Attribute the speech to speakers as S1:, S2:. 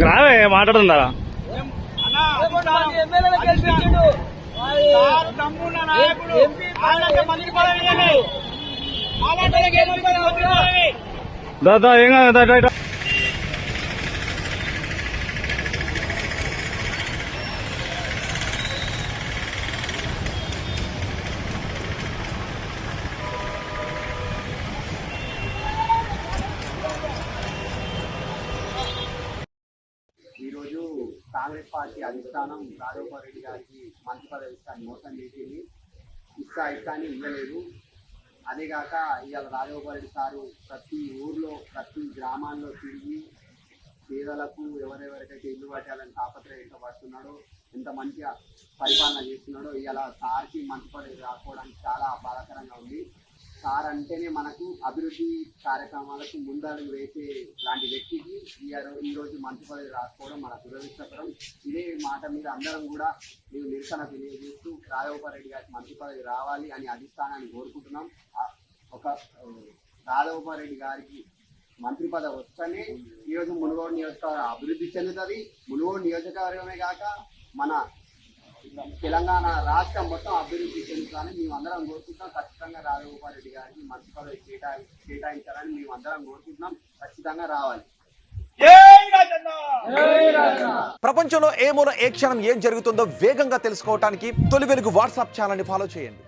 S1: రావే మాట్లాడుతుందా దాదా ఏం కాదు
S2: ఈరోజు కాంగ్రెస్ పార్టీ అధిష్టానం రాజగోపాల్ రెడ్డి గారికి మంత్రి పదవి ఇస్తాన్ని మోసం చేసింది. ఇస్తాన్ని ఇవ్వలేదు. అదేగాక ఇవాళ రాజగోపాల్ రెడ్డి సారు ప్రతి ఊర్లో ప్రతి గ్రామాల్లో తిరిగి పేదలకు ఎవరెవరికైతే ఇల్లు కట్టాలని తాపత్రయంతో పడుతున్నాడో, ఎంత మంచిగా పరిపాలన చేస్తున్నాడో ఇవాళ సార్కి మంత్రి పదవి రాకపోవడానికి చాలా బాధాకరంగా ఉంది. సార్ అంటేనే మనకు అభివృద్ధి కార్యక్రమాలకు ముందడుగు వేసే లాంటి వ్యక్తికి ఈరోజు మంత్రి పదవి రాకపోవడం మన దురదృష్టకరం. ఇదే మాట మీద అందరం కూడా మేము నిరసన తెలియజేస్తూ రాజగోపాల్ రెడ్డి గారికి మంత్రి పదవి రావాలి అని అధిష్టానాన్ని కోరుకుంటున్నాం. ఒక రాజగోపాల్ రెడ్డి గారికి మంత్రి పదవి వస్తేనే ఈరోజు మునుగోడు నియోజకవర్గం అభివృద్ధి చెందుతుంది. మునుగోడు నియోజకవర్గమే కాక మన తెలంగాణ రాష్ట్రం మొత్తం అభివృద్ధి చెందుతారని మేము అందరం కోరుకుంటున్నాం. ఖచ్చితంగా రాజగోపాల్ రెడ్డి గారికి మంత్రి పదవి కేటాయించాలని మేము అందరం కోరుకుంటున్నాం. ఖచ్చితంగా రావాలి.
S3: ప్రపంచంలో ఏ మూల ఏ క్షణం ఏం జరుగుతుందో వేగంగా తెలుసుకోవడానికి తొలి వెలుగు వాట్సాప్ ఛానల్ ని ఫాలో చేయండి.